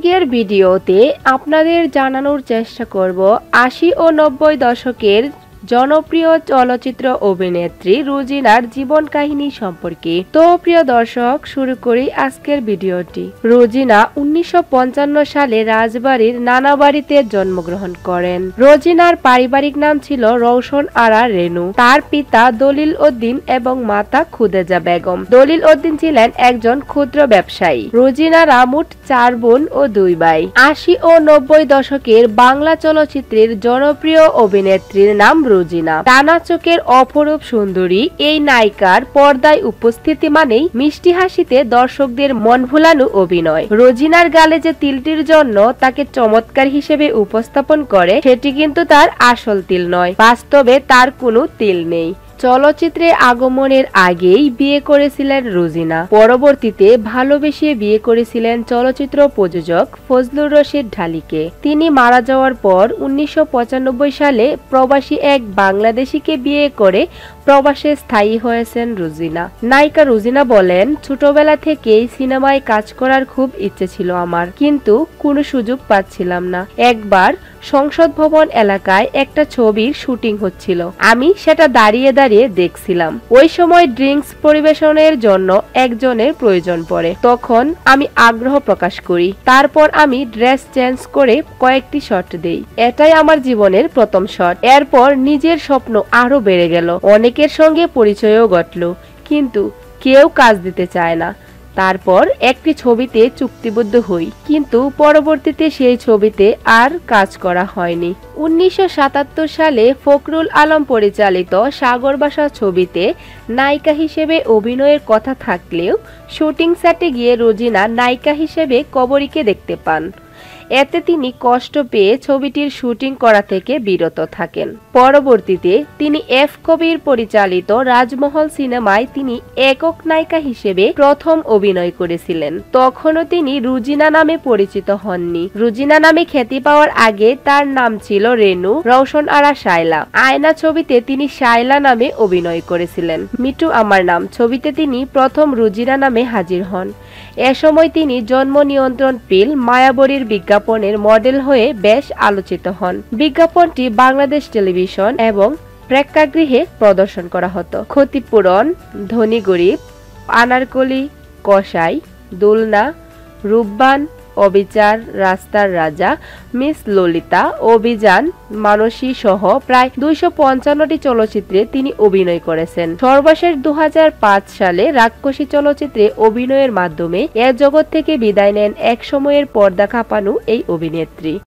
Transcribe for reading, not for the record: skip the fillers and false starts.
আজকের ভিডিওতে আপনাদের জানানোর চেষ্টা করব ৮০ ও ৯০ দশকের জনপ্রিয় চলচ্চিত্র অভিনেত্রী রুজিনার জীবন কাহিনী সম্পর্কে। তো প্রিয় দর্শক, শুরু করি আজকের ভিডিওটি। রুজিনা ১৯৫৫ সালে রাজবাড়ির নানাবাড়িতে জন্মগ্রহণ করেন। রুজিনার পারিবারিক নাম ছিল রওশন আরা রেনু। তার পিতা দলিল উদ্দিন এবং মাতা খুদেজা বেগম। দলিল উদ্দিন ছিলেন একজন ক্ষুদ্র ব্যবসায়ী। রুজিনারা মোট ৪ বোন ও ২ ভাই। ৮০ ও ৯০ দশকের বাংলা চলচ্চিত্রের জনপ্রিয় অভিনেত্রীর নাম রুজিনা। টানা চোখের অপরূপ সুন্দরী এই নায়িকার পর্দায় উপস্থিতি মানেই মিষ্টি হাসিতে দর্শকদের মন ভোলানো অভিনয়। রুজিনার গালে যে তিলটির জন্য তাকে চমৎকার হিসেবে উপস্থাপন করে, সেটি কিন্তু তার আসল তিল নয়। বাস্তবে তার কোনো তিল নেই। চলচ্চিত্রে আগমনের আগেই বিয়ে করেছিলেন রুজিনা। পরবর্তীতে ভালোবেসে বিয়ে করেছিলেন চলচ্চিত্র প্রযোজক ফজলুর রশিদ ঢালিকে। তিনি মারা যাওয়ার পর ১৯৯৫ সালে প্রবাসী এক বাংলাদেশিকে বিয়ে করে প্রবাসে স্থায়ী হয়েছেন রুজিনা। নায়িকা রুজিনা বলেন, ছোটবেলা থেকেই সিনেমায় কাজ করার খুব ইচ্ছে ছিল আমার, কিন্তু কোনো সুযোগ পাচ্ছিলাম না। একবার সংসদ ভবন এলাকায় একটা ছবির শুটিং হচ্ছিল। আমি সেটা দাঁড়িয়ে দাঁড়িয়ে দেখছিলাম। ওই সময় ড্রিঙ্কস পরিবেশনের জন্য একজনের প্রয়োজন পড়ে। তখন আমি আগ্রহ প্রকাশ করি। তারপর আমি ড্রেস চেঞ্জ করে কয়েকটি শট দেই। এটাই আমার জীবনের প্রথম শট। এরপর নিজের স্বপ্ন আরো বেড়ে গেল। অনেকের সঙ্গে পরিচয়ও ঘটল, কিন্তু কেউ কাজ দিতে চায় না। তারপর একটি ছবিতে চুক্তিবদ্ধ হই, কিন্তু পরবর্তীতে সেই ছবিতে আর কাজ করা হয়নি। ১৯৭৭ সালে ফখরুল আলম পরিচালিত সাগরবাসা ছবিতে নায়িকা হিসেবে অভিনয়ের কথা থাকলেও শুটিং সেটে গিয়ে রুজিনা নায়িকা হিসেবে কবরীকে দেখতে পান। এতে তিনি কষ্ট পেয়ে ছবিটির শুটিং করা থেকে বিরত থাকেন। পরবর্তীতে তিনি এফ কবির পরিচালিত রাজমহল সিনেমায় তিনি একক নায়িকা হিসেবে প্রথম অভিনয় করেছিলেন। তখনও তিনি রুজিনা নামে পরিচিত হননি। রুজিনা নামে খ্যাতি পাওয়ার আগে তার নাম ছিল রেনু রওশন আরা শায়লা। আয়না ছবিতে তিনি শায়লা নামে অভিনয় করেছিলেন। মিটু আমার নাম ছবিতে তিনি প্রথম রুজিনা নামে হাজির হন। এ সময় তিনি জন্ম নিয়ন্ত্রণ পিল মায়াবরীর বিজ্ঞাপনের মডেল হয়ে বেশ আলোচিত হন। বিজ্ঞাপনটি বাংলাদেশ টেলিভিশন এবং প্রেক্ষাগৃহে প্রদর্শন করা হতো। ক্ষতিপূরণ, ধনী গরিব, আনারকলি, কসাই, দোলনা, রূপবান, অবিচার, রাস্তার রাজা, মিস ললিতা, অভিযান, মানসী সহ প্রায় ২৫৫টি চলচ্চিত্রে তিনি অভিনয় করেছেন। সর্বশেষ ২০০৫ সালে রাক্ষসী চলচ্চিত্রে অভিনয়ের মাধ্যমে এ জগৎ থেকে বিদায় নেন এক সময়ের পর্দা কাঁপানো এই অভিনেত্রী।